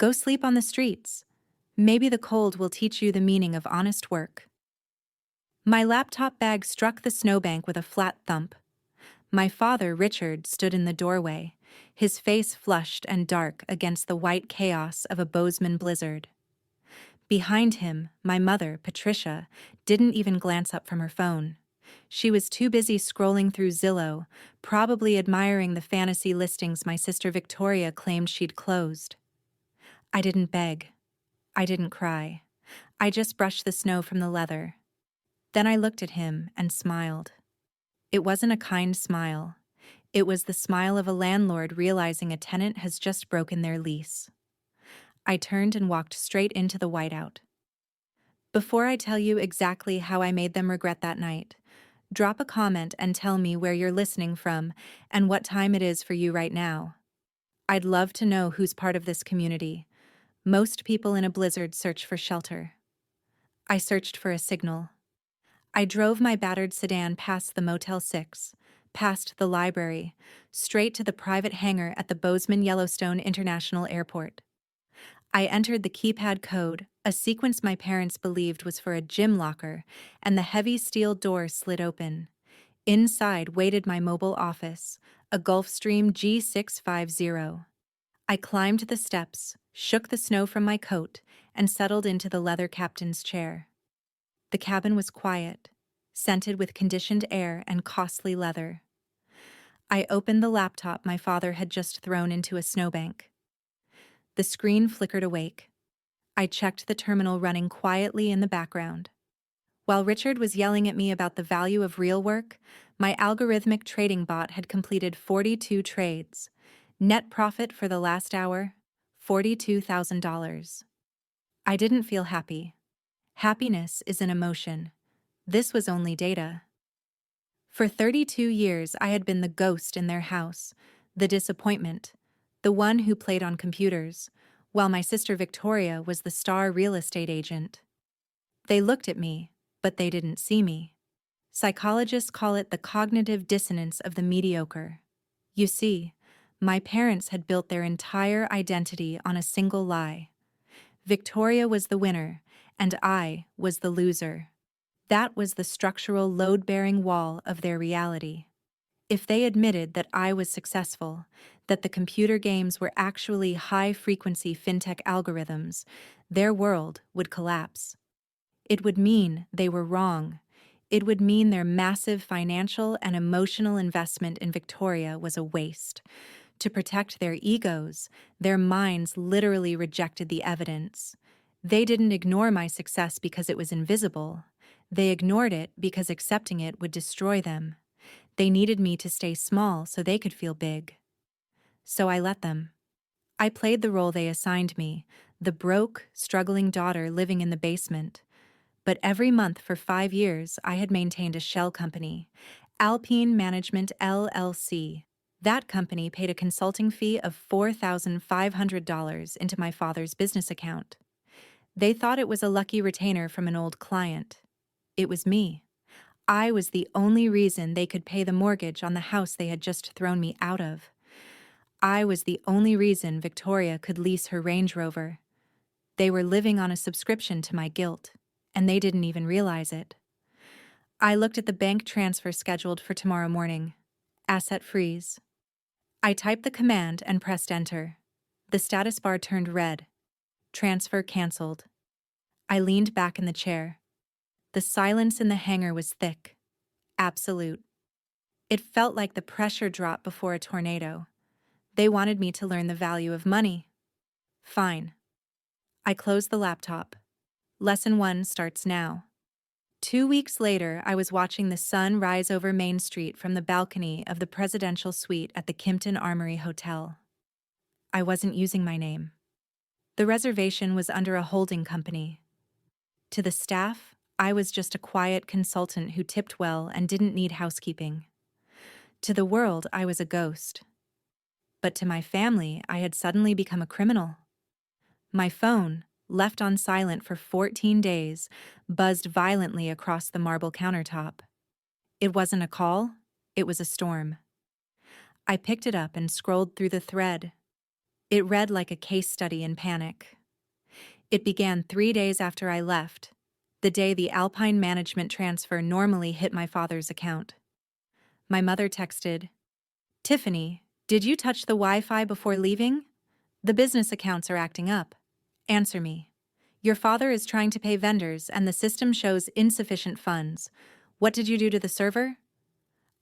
Go sleep on the streets. Maybe the cold will teach you the meaning of honest work. My laptop bag struck the snowbank with a flat thump. My father, Richard, stood in the doorway, his face flushed and dark against the white chaos of a Bozeman blizzard. Behind him, my mother, Patricia, didn't even glance up from her phone. She was too busy scrolling through Zillow, probably admiring the fantasy listings my sister Victoria claimed she'd closed. I didn't beg. I didn't cry. I just brushed the snow from the leather. Then I looked at him and smiled. It wasn't a kind smile. It was the smile of a landlord realizing a tenant has just broken their lease. I turned and walked straight into the whiteout. Before I tell you exactly how I made them regret that night, drop a comment and tell me where you're listening from and what time it is for you right now. I'd love to know who's part of this community. Most people in a blizzard search for shelter. I searched for a signal. I drove my battered sedan past the Motel 6, past the library, straight to the private hangar at the Bozeman Yellowstone International Airport. I entered the keypad code, a sequence my parents believed was for a gym locker, and the heavy steel door slid open. Inside waited my mobile office, a Gulfstream G650. I climbed the steps, shook the snow from my coat, and settled into the leather captain's chair. The cabin was quiet, scented with conditioned air and costly leather. I opened the laptop my father had just thrown into a snowbank. The screen flickered awake. I checked the terminal running quietly in the background. While Richard was yelling at me about the value of real work, my algorithmic trading bot had completed 42 trades. Net profit for the last hour, $42,000. I didn't feel happy. Happiness is an emotion. This was only data. For 32 years, I had been the ghost in their house, the disappointment, the one who played on computers, while my sister Victoria was the star real estate agent. They looked at me, but they didn't see me. Psychologists call it the cognitive dissonance of the mediocre. You see, my parents had built their entire identity on a single lie. Victoria was the winner, and I was the loser. That was the structural load-bearing wall of their reality. If they admitted that I was successful, that the computer games were actually high-frequency fintech algorithms, their world would collapse. It would mean they were wrong. It would mean their massive financial and emotional investment in Victoria was a waste. To protect their egos, their minds literally rejected the evidence. They didn't ignore my success because it was invisible. They ignored it because accepting it would destroy them. They needed me to stay small so they could feel big. So I let them. I played the role they assigned me, the broke, struggling daughter living in the basement. But every month for 5 years, I had maintained a shell company, Alpine Management LLC. That company paid a consulting fee of $4,500 into my father's business account. They thought it was a lucky retainer from an old client. It was me. I was the only reason they could pay the mortgage on the house they had just thrown me out of. I was the only reason Victoria could lease her Range Rover. They were living on a subscription to my guilt, and they didn't even realize it. I looked at the bank transfer scheduled for tomorrow morning. Asset freeze. I typed the command and pressed enter. The status bar turned red. Transfer canceled. I leaned back in the chair. The silence in the hangar was thick. Absolute. It felt like the pressure drop before a tornado. They wanted me to learn the value of money. Fine. I closed the laptop. Lesson 1 starts now. 2 weeks later, I was watching the sun rise over Main Street from the balcony of the presidential suite at the Kimpton Armory Hotel. I wasn't using my name. The reservation was under a holding company. To the staff, I was just a quiet consultant who tipped well and didn't need housekeeping. To the world, I was a ghost. But to my family, I had suddenly become a criminal. My phone, left on silent for 14 days, buzzed violently across the marble countertop. It wasn't a call, it was a storm. I picked it up and scrolled through the thread. It read like a case study in panic. It began 3 days after I left, the day the Alpine management transfer normally hit my father's account. My mother texted, "Tiffany, did you touch the Wi-Fi before leaving? The business accounts are acting up. Answer me. Your father is trying to pay vendors and the system shows insufficient funds. What did you do to the server?"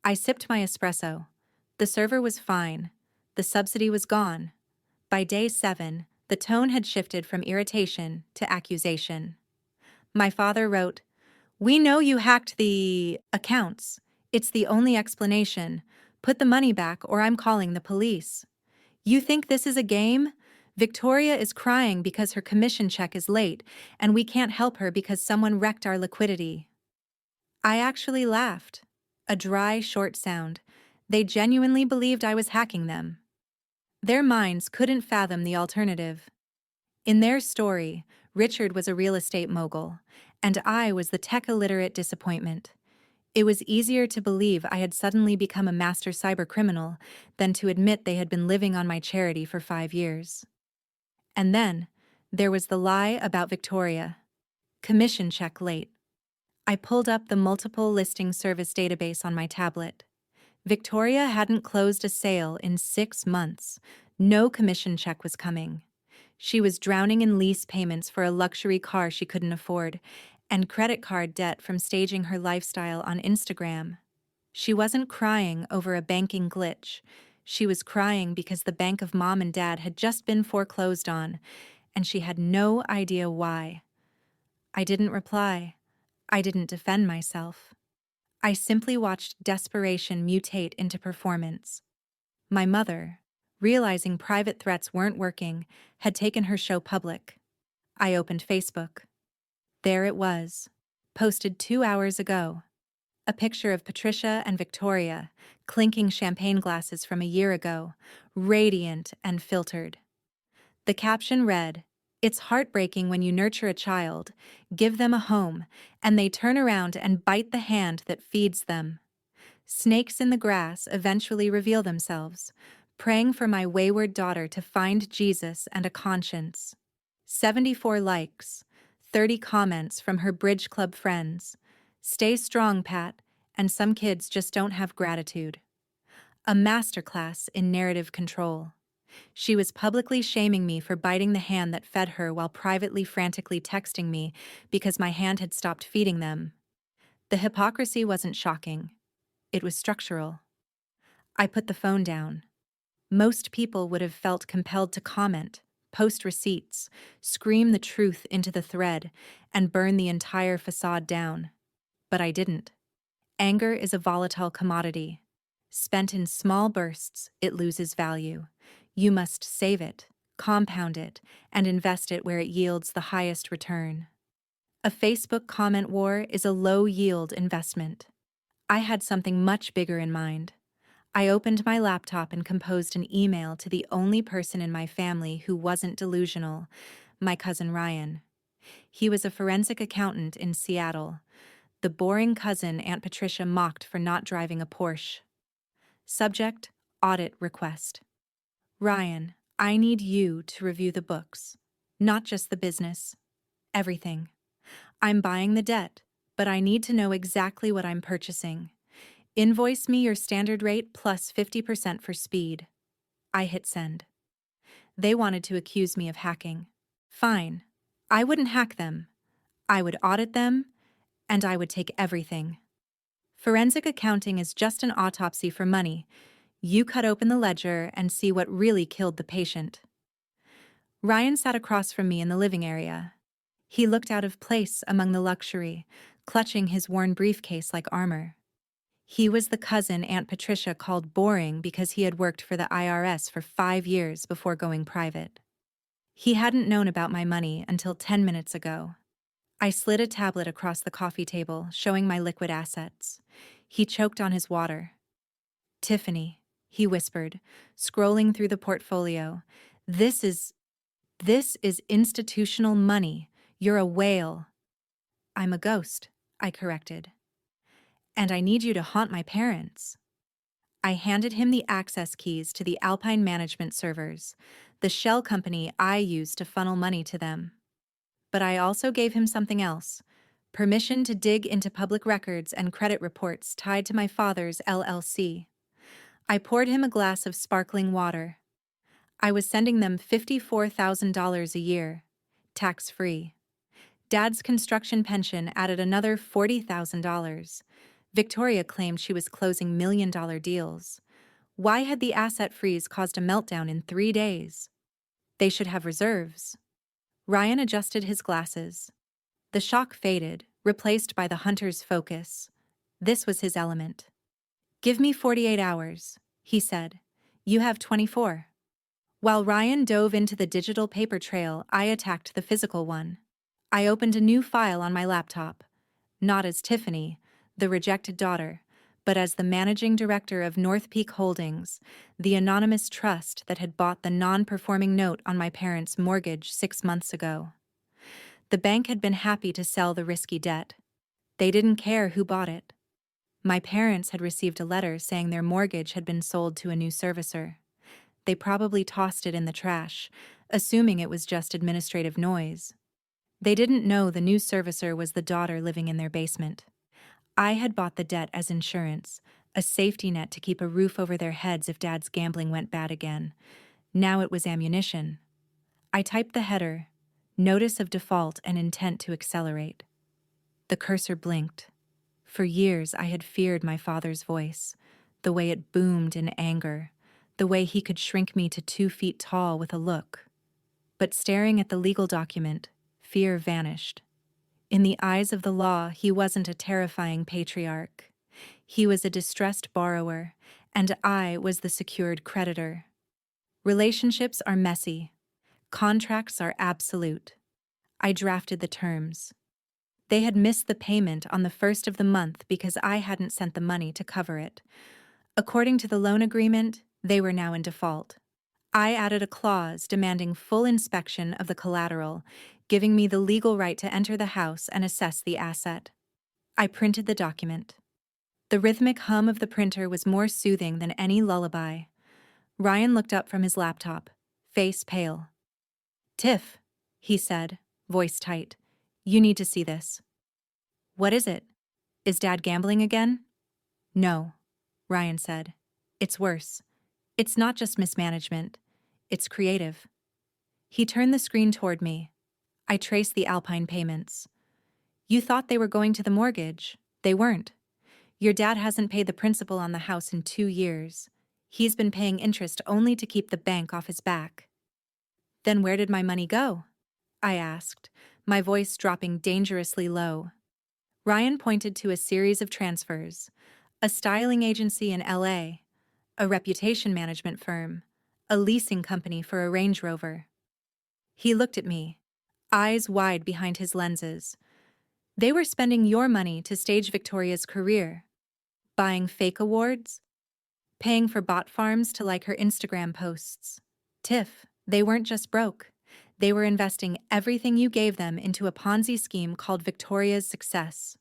I sipped my espresso. The server was fine. The subsidy was gone. By day 7, the tone had shifted from irritation to accusation. My father wrote, "We know you hacked the accounts. It's the only explanation. Put the money back or I'm calling the police. You think this is a game? Victoria is crying because her commission check is late, and we can't help her because someone wrecked our liquidity." I actually laughed. A dry, short sound. They genuinely believed I was hacking them. Their minds couldn't fathom the alternative. In their story, Richard was a real estate mogul, and I was the tech-illiterate disappointment. It was easier to believe I had suddenly become a master cybercriminal than to admit they had been living on my charity for 5 years. And then, there was the lie about Victoria. Commission check late. I pulled up the multiple listing service database on my tablet. Victoria hadn't closed a sale in 6 months. No commission check was coming. She was drowning in lease payments for a luxury car she couldn't afford, and credit card debt from staging her lifestyle on Instagram. She wasn't crying over a banking glitch. She was crying because the bank of mom and dad had just been foreclosed on, and she had no idea why. I didn't reply. I didn't defend myself. I simply watched desperation mutate into performance. My mother, realizing private threats weren't working, had taken her show public. I opened Facebook. There it was, posted 2 hours ago. A picture of Patricia and Victoria, clinking champagne glasses from a year ago, radiant and filtered. The caption read, "It's heartbreaking when you nurture a child, give them a home, and they turn around and bite the hand that feeds them. Snakes in the grass eventually reveal themselves, praying for my wayward daughter to find Jesus and a conscience." 74 likes, 30 comments from her Bridge Club friends. "Stay strong, Pat," and some kids just don't have gratitude. A masterclass in narrative control. She was publicly shaming me for biting the hand that fed her while privately frantically texting me because my hand had stopped feeding them. The hypocrisy wasn't shocking. It was structural. I put the phone down. Most people would have felt compelled to comment, post receipts, scream the truth into the thread, and burn the entire facade down. But I didn't. Anger is a volatile commodity. Spent in small bursts, it loses value. You must save it, compound it, and invest it where it yields the highest return. A Facebook comment war is a low-yield investment. I had something much bigger in mind. I opened my laptop and composed an email to the only person in my family who wasn't delusional, my cousin Ryan. He was a forensic accountant in Seattle, the boring cousin Aunt Patricia mocked for not driving a Porsche. Subject: audit request. "Ryan, I need you to review the books. Not just the business. Everything. I'm buying the debt, but I need to know exactly what I'm purchasing. Invoice me your standard rate plus 50% for speed." I hit send. They wanted to accuse me of hacking. Fine. I wouldn't hack them. I would audit them, and I would take everything. Forensic accounting is just an autopsy for money. You cut open the ledger and see what really killed the patient. Ryan sat across from me in the living area. He looked out of place among the luxury, clutching his worn briefcase like armor. He was the cousin Aunt Patricia called boring because he had worked for the IRS for 5 years before going private. He hadn't known about my money until 10 minutes ago. I slid a tablet across the coffee table, showing my liquid assets. He choked on his water. "Tiffany," he whispered, scrolling through the portfolio. This is institutional money. You're a whale." "I'm a ghost," I corrected. "And I need you to haunt my parents." I handed him the access keys to the Alpine management servers, the shell company I used to funnel money to them. But I also gave him something else: permission to dig into public records and credit reports tied to my father's LLC. I poured him a glass of sparkling water. I was sending them $54,000 a year, tax-free. Dad's construction pension added another $40,000. Victoria claimed she was closing million-dollar deals. Why had the asset freeze caused a meltdown in 3 days? They should have reserves. Ryan adjusted his glasses. The shock faded, replaced by the hunter's focus. This was his element. "Give me 48 hours," he said. "You have 24. While Ryan dove into the digital paper trail, I attacked the physical one. I opened a new file on my laptop, not as Tiffany, the rejected daughter, but as the managing director of North Peak Holdings, the anonymous trust that had bought the non-performing note on my parents' mortgage 6 months ago. The bank had been happy to sell the risky debt. They didn't care who bought it. My parents had received a letter saying their mortgage had been sold to a new servicer. They probably tossed it in the trash, assuming it was just administrative noise. They didn't know the new servicer was the daughter living in their basement. I had bought the debt as insurance, a safety net to keep a roof over their heads if Dad's gambling went bad again. Now it was ammunition. I typed the header: notice of default and intent to accelerate. The cursor blinked. For years I had feared my father's voice, the way it boomed in anger, the way he could shrink me to 2 feet tall with a look. But staring at the legal document, fear vanished. In the eyes of the law, he wasn't a terrifying patriarch. He was a distressed borrower, and I was the secured creditor. Relationships are messy. Contracts are absolute. I drafted the terms. They had missed the payment on the first of the month because I hadn't sent the money to cover it. According to the loan agreement, they were now in default. I added a clause demanding full inspection of the collateral, giving me the legal right to enter the house and assess the asset. I printed the document. The rhythmic hum of the printer was more soothing than any lullaby. Ryan looked up from his laptop, face pale. "Tiff," he said, voice tight, "you need to see this." "What is it? Is Dad gambling again?" "No," Ryan said. "It's worse. It's not just mismanagement. It's creative." He turned the screen toward me. I traced the Alpine payments. "You thought they were going to the mortgage. They weren't. Your dad hasn't paid the principal on the house in 2 years. He's been paying interest only to keep the bank off his back." "Then where did my money go?" I asked, my voice dropping dangerously low. Ryan pointed to a series of transfers: a styling agency in LA, a reputation management firm, a leasing company for a Range Rover. He looked at me, eyes wide behind his lenses. "They were spending your money to stage Victoria's career. Buying fake awards? Paying for bot farms to like her Instagram posts. Tiff, they weren't just broke. They were investing everything you gave them into a Ponzi scheme called Victoria's Success."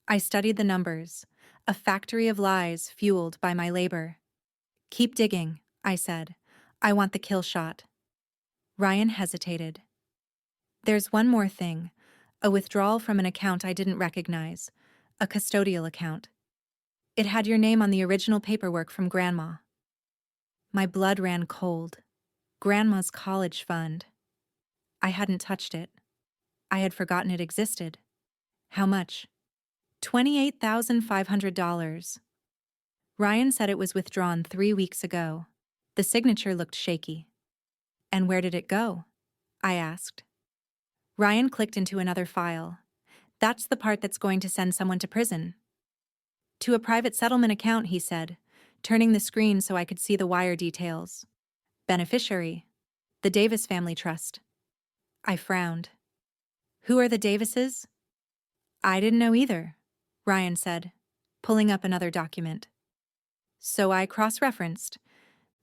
I studied the numbers, a factory of lies fueled by my labor. "Keep digging," I said. "I want the kill shot." Ryan hesitated. "There's one more thing: a withdrawal from an account I didn't recognize, a custodial account. It had your name on the original paperwork from Grandma." My blood ran cold. Grandma's college fund. I hadn't touched it. I had forgotten it existed. How much? $28,500. Ryan said it was withdrawn 3 weeks ago. The signature looked shaky. "And where did it go?" I asked. Ryan clicked into another file. "That's the part that's going to send someone to prison." "To a private settlement account," he said, turning the screen so I could see the wire details. "Beneficiary: the Davis Family Trust." I frowned. "Who are the Davises?" "I didn't know either," Ryan said, pulling up another document. So I cross-referenced.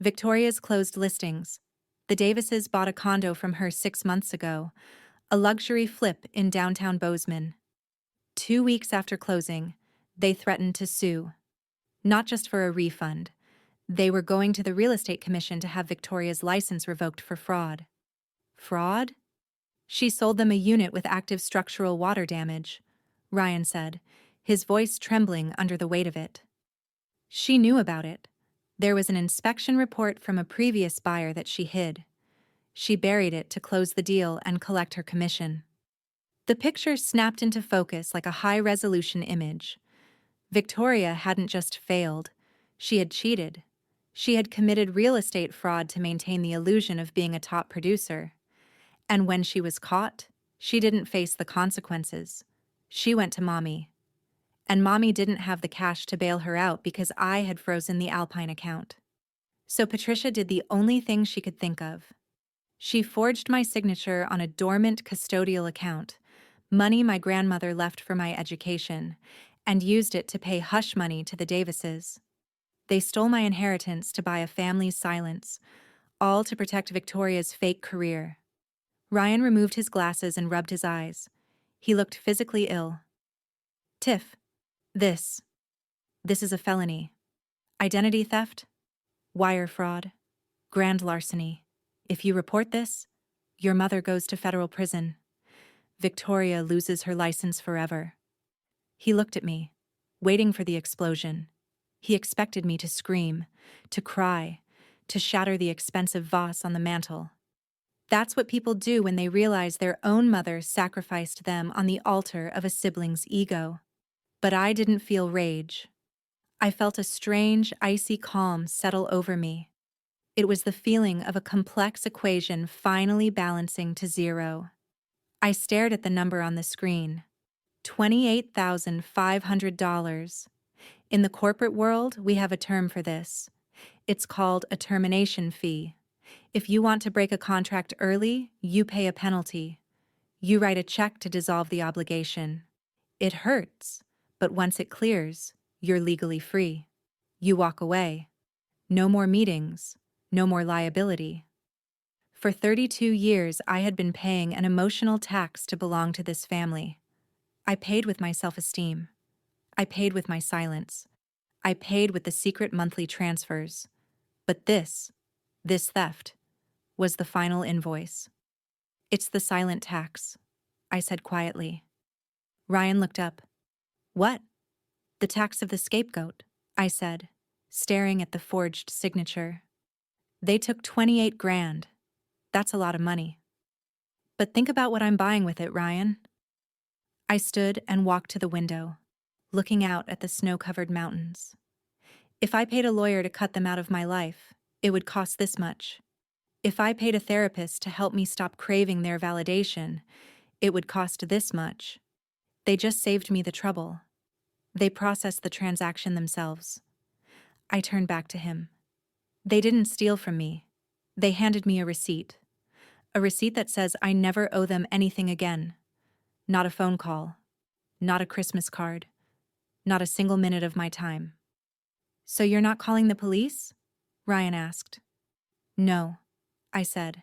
Victoria's closed listings. The Davises bought a condo from her 6 months ago, a luxury flip in downtown Bozeman. 2 weeks after closing, they threatened to sue. Not just for a refund. They were going to the real estate commission to have Victoria's license revoked for fraud. Fraud? She sold them a unit with active structural water damage, Ryan said, his voice trembling under the weight of it. She knew about it. There was an inspection report from a previous buyer that she hid. She buried it to close the deal and collect her commission. The picture snapped into focus like a high-resolution image. Victoria hadn't just failed. She had cheated. She had committed real estate fraud to maintain the illusion of being a top producer. And when she was caught, she didn't face the consequences. She went to Mommy. And Mommy didn't have the cash to bail her out because I had frozen the Alpine account. So Patricia did the only thing she could think of. She forged my signature on a dormant custodial account, money my grandmother left for my education, and used it to pay hush money to the Davises. They stole my inheritance to buy a family's silence, all to protect Victoria's fake career. Ryan removed his glasses and rubbed his eyes. He looked physically ill. Tiff, this is a felony. Identity theft, wire fraud, grand larceny. If you report this, your mother goes to federal prison. Victoria loses her license forever. He looked at me, waiting for the explosion. He expected me to scream, to cry, to shatter the expensive vase on the mantel. That's what people do when they realize their own mother sacrificed them on the altar of a sibling's ego. But I didn't feel rage. I felt a strange, icy calm settle over me. It was the feeling of a complex equation finally balancing to zero. I stared at the number on the screen. $28,500. In the corporate world, we have a term for this. It's called a termination fee. If you want to break a contract early, you pay a penalty. You write a check to dissolve the obligation. It hurts, but once it clears, you're legally free. You walk away. No more meetings, no more liability. For 32 years, I had been paying an emotional tax to belong to this family. I paid with my self-esteem. I paid with my silence. I paid with the secret monthly transfers. But this theft, was the final invoice. It's the silent tax, I said quietly. Ryan looked up. What? The tax of the scapegoat, I said, staring at the forged signature. They took 28 grand. That's a lot of money. But think about what I'm buying with it, Ryan. I stood and walked to the window, looking out at the snow-covered mountains. If I paid a lawyer to cut them out of my life, it would cost this much. If I paid a therapist to help me stop craving their validation, it would cost this much. They just saved me the trouble. They processed the transaction themselves. I turned back to him. They didn't steal from me. They handed me a receipt. A receipt that says I never owe them anything again. Not a phone call. Not a Christmas card. Not a single minute of my time. So you're not calling the police? Ryan asked. No, I said.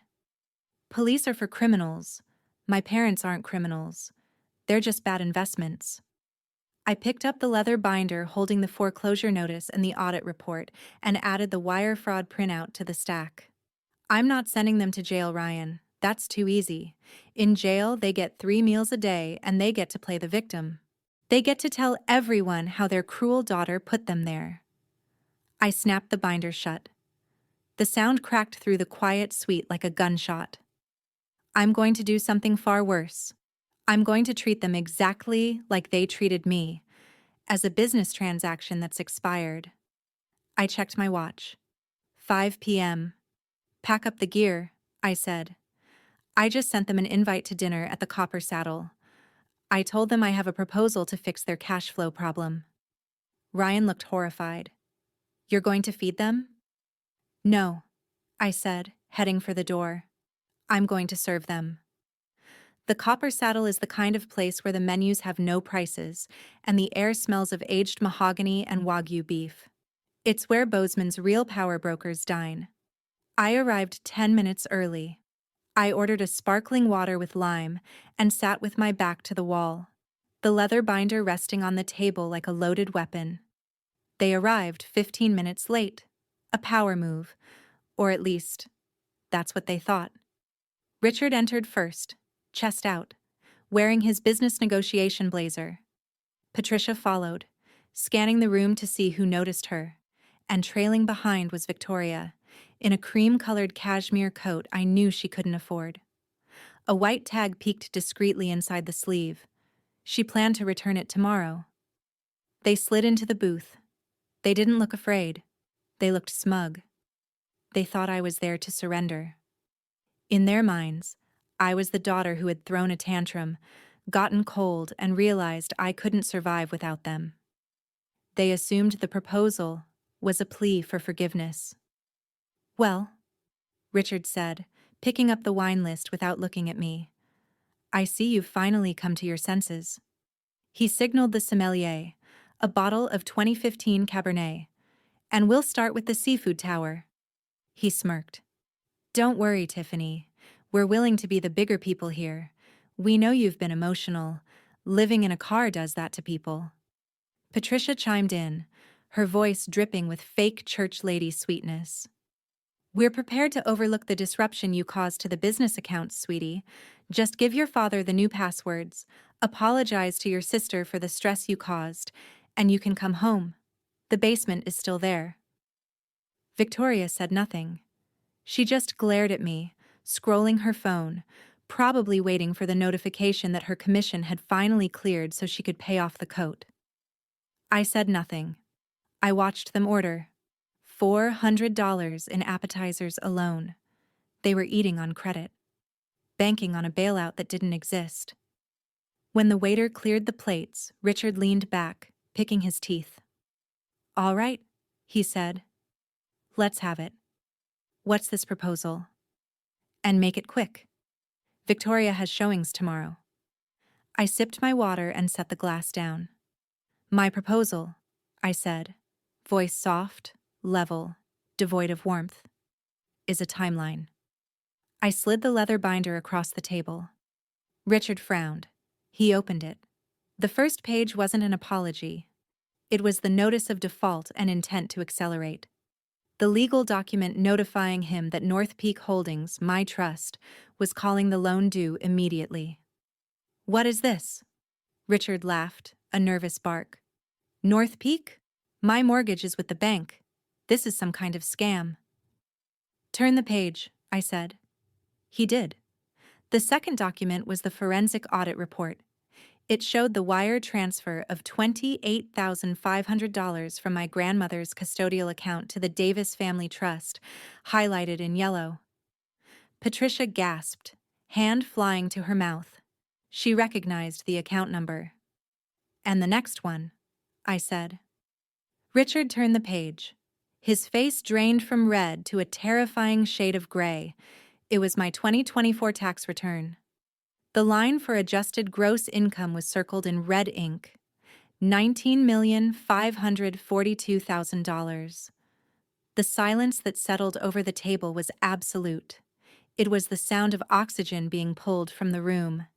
Police are for criminals. My parents aren't criminals. They're just bad investments. I picked up the leather binder holding the foreclosure notice and the audit report and added the wire fraud printout to the stack. I'm not sending them to jail, Ryan. That's too easy. In jail, they get 3 meals a day and they get to play the victim. They get to tell everyone how their cruel daughter put them there. I snapped the binder shut. The sound cracked through the quiet suite like a gunshot. I'm going to do something far worse. I'm going to treat them exactly like they treated me, as a business transaction that's expired. I checked my watch. 5 p.m. Pack up the gear, I said. I just sent them an invite to dinner at the Copper Saddle. I told them I have a proposal to fix their cash flow problem. Ryan looked horrified. You're going to feed them? No, I said, heading for the door. I'm going to serve them. The Copper Saddle is the kind of place where the menus have no prices, and the air smells of aged mahogany and Wagyu beef. It's where Bozeman's real power brokers dine. I arrived 10 minutes early. I ordered a sparkling water with lime and sat with my back to the wall, the leather binder resting on the table like a loaded weapon. They arrived 15 minutes late. A power move. Or at least, that's what they thought. Richard entered first, chest out, wearing his business negotiation blazer. Patricia followed, scanning the room to see who noticed her, and trailing behind was Victoria, in a cream-colored cashmere coat I knew she couldn't afford. A white tag peeked discreetly inside the sleeve. She planned to return it tomorrow. They slid into the booth. They didn't look afraid. They looked smug. They thought I was there to surrender. In their minds, I was the daughter who had thrown a tantrum, gotten cold, and realized I couldn't survive without them. They assumed the proposal was a plea for forgiveness. "Well," Richard said, picking up the wine list without looking at me, "I see you've finally come to your senses." He signaled the sommelier, a bottle of 2015 Cabernet, "And we'll start with the seafood tower." He smirked. "Don't worry, Tiffany. We're willing to be the bigger people here. We know you've been emotional. Living in a car does that to people." Patricia chimed in, her voice dripping with fake church lady sweetness. "We're prepared to overlook the disruption you caused to the business accounts, sweetie. Just give your father the new passwords, apologize to your sister for the stress you caused, and you can come home. The basement is still there." Victoria said nothing. She just glared at me, scrolling her phone, probably waiting for the notification that her commission had finally cleared so she could pay off the coat. I said nothing. I watched them order. $400 in appetizers alone. They were eating on credit, banking on a bailout that didn't exist. When the waiter cleared the plates, Richard leaned back, picking his teeth. "All right," he said. "Let's have it. What's this proposal? And make it quick. Victoria has showings tomorrow." I sipped my water and set the glass down. "My proposal," I said, voice soft, level, devoid of warmth, "is a timeline." I slid the leather binder across the table. Richard frowned. He opened it. The first page wasn't an apology. It was the notice of default and intent to accelerate. The legal document notifying him that North Peak Holdings, my trust, was calling the loan due immediately. "What is this?" Richard laughed, a nervous bark. "North Peak? My mortgage is with the bank. This is some kind of scam." "Turn the page," I said. He did. The second document was the forensic audit report. It showed the wire transfer of $28,500 from my grandmother's custodial account to the Davis Family Trust, highlighted in yellow. Patricia gasped, hand flying to her mouth. She recognized the account number. "And the next one," I said. Richard turned the page. His face drained from red to a terrifying shade of gray. It was my 2024 tax return. The line for adjusted gross income was circled in red ink. $19,542,000. The silence that settled over the table was absolute. It was the sound of oxygen being pulled from the room.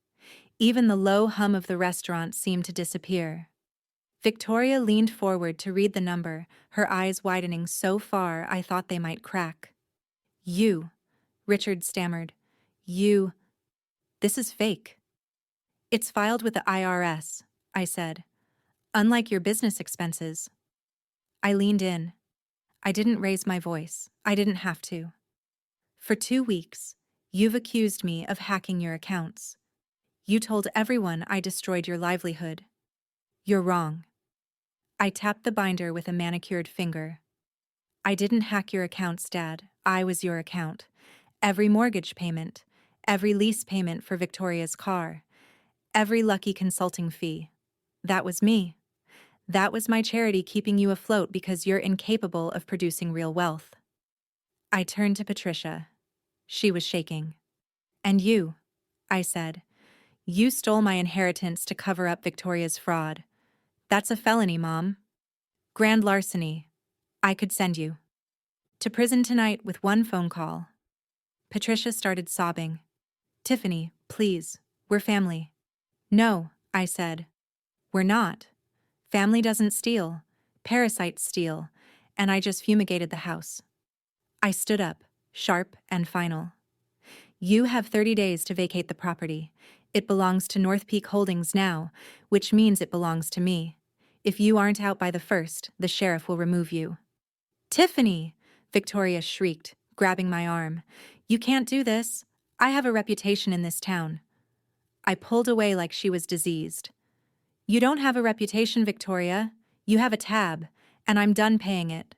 Even the low hum of the restaurant seemed to disappear. Victoria leaned forward to read the number, her eyes widening so far I thought they might crack. "You," Richard stammered. "You. This is fake." "It's filed with the IRS," I said. "Unlike your business expenses." I leaned in. I didn't raise my voice. I didn't have to. "For 2 weeks, you've accused me of hacking your accounts. You told everyone I destroyed your livelihood. You're wrong." I tapped the binder with a manicured finger. "I didn't hack your accounts, Dad. I was your account. Every mortgage payment, every lease payment for Victoria's car, every lucky consulting fee. That was me. That was my charity keeping you afloat because you're incapable of producing real wealth." I turned to Patricia. She was shaking. "And you," I said. "You stole my inheritance to cover up Victoria's fraud. That's a felony, Mom. Grand larceny. I could send you to prison tonight with one phone call." Patricia started sobbing. "Tiffany, please, we're family." "No," I said. "We're not. Family doesn't steal. Parasites steal, and I just fumigated the house. I stood up, sharp and final. You have 30 days to vacate the property. It belongs to North Peak Holdings now, which means it belongs to me. If you aren't out by the 1st, the sheriff will remove you. Tiffany! Victoria shrieked, grabbing my arm. You can't do this. I have a reputation in this town. I pulled away like she was diseased. You don't have a reputation, Victoria. You have a tab, and I'm done paying it.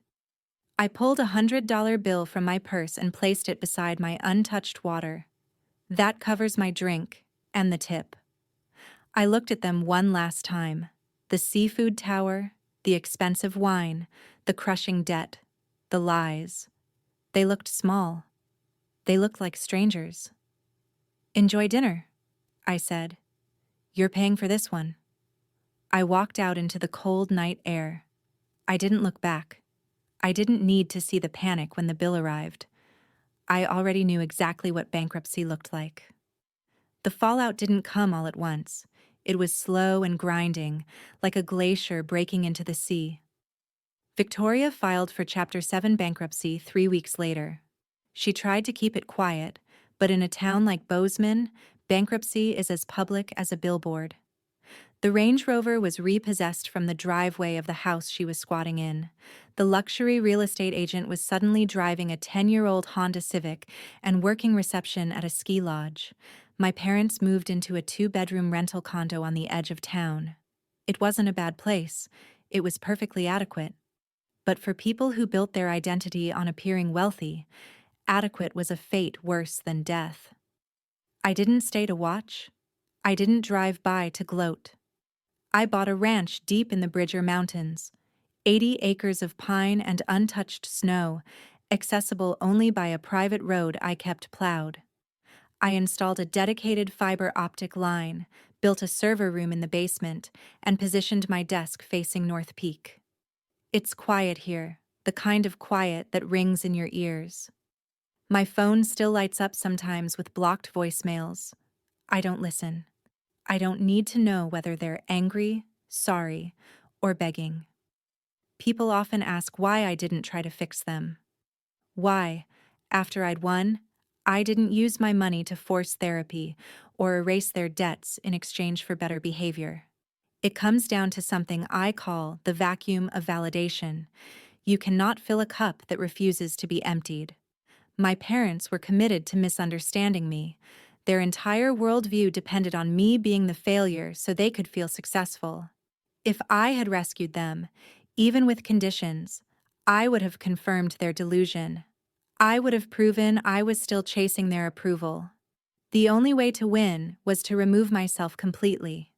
I pulled $100 bill from my purse and placed it beside my untouched water. That covers my drink and the tip. I looked at them one last time. The seafood tower, the expensive wine, the crushing debt, the lies. They looked small. They looked like strangers. Enjoy dinner, I said. You're paying for this one. I walked out into the cold night air. I didn't look back. I didn't need to see the panic when the bill arrived. I already knew exactly what bankruptcy looked like. The fallout didn't come all at once. It was slow and grinding, like a glacier breaking into the sea. Victoria filed for Chapter 7 bankruptcy 3 weeks later. She tried to keep it quiet, but in a town like Bozeman, bankruptcy is as public as a billboard. The Range Rover was repossessed from the driveway of the house she was squatting in. The luxury real estate agent was suddenly driving a 10-year-old Honda Civic and working reception at a ski lodge. My parents moved into a 2-bedroom rental condo on the edge of town. It wasn't a bad place. It was perfectly adequate. But for people who built their identity on appearing wealthy, adequate was a fate worse than death. I didn't stay to watch. I didn't drive by to gloat. I bought a ranch deep in the Bridger Mountains, 80 acres of pine and untouched snow, accessible only by a private road I kept plowed. I installed a dedicated fiber optic line, built a server room in the basement, and positioned my desk facing North Peak. It's quiet here, the kind of quiet that rings in your ears. My phone still lights up sometimes with blocked voicemails. I don't listen. I don't need to know whether they're angry, sorry, or begging. People often ask why I didn't try to fix them. Why, after I'd won, I didn't use my money to force therapy or erase their debts in exchange for better behavior. It comes down to something I call the vacuum of validation. You cannot fill a cup that refuses to be emptied. My parents were committed to misunderstanding me. Their entire worldview depended on me being the failure so they could feel successful. If I had rescued them, even with conditions, I would have confirmed their delusion. I would have proven I was still chasing their approval. The only way to win was to remove myself completely,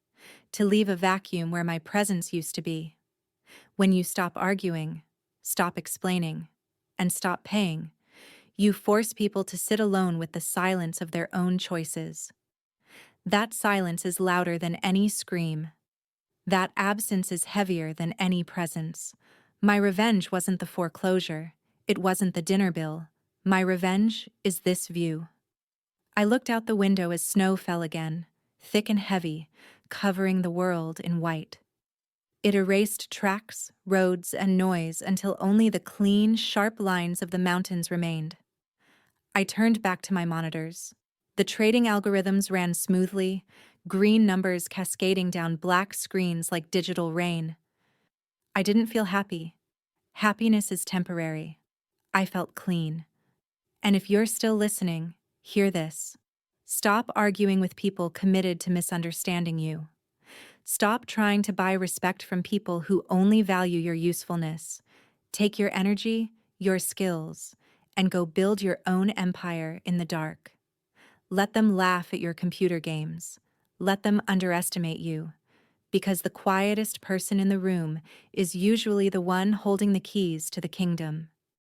to leave a vacuum where my presence used to be. When you stop arguing, stop explaining, and stop paying, you force people to sit alone with the silence of their own choices. That silence is louder than any scream. That absence is heavier than any presence. My revenge wasn't the foreclosure. It wasn't the dinner bill. My revenge is this view. I looked out the window as snow fell again, thick and heavy, covering the world in white. It erased tracks, roads, and noise until only the clean, sharp lines of the mountains remained. I turned back to my monitors. The trading algorithms ran smoothly, green numbers cascading down black screens like digital rain. I didn't feel happy. Happiness is temporary. I felt clean. And if you're still listening, hear this. Stop arguing with people committed to misunderstanding you. Stop trying to buy respect from people who only value your usefulness. Take your energy, your skills, and go build your own empire in the dark. Let them laugh at your computer games. Let them underestimate you, because the quietest person in the room is usually the one holding the keys to the kingdom.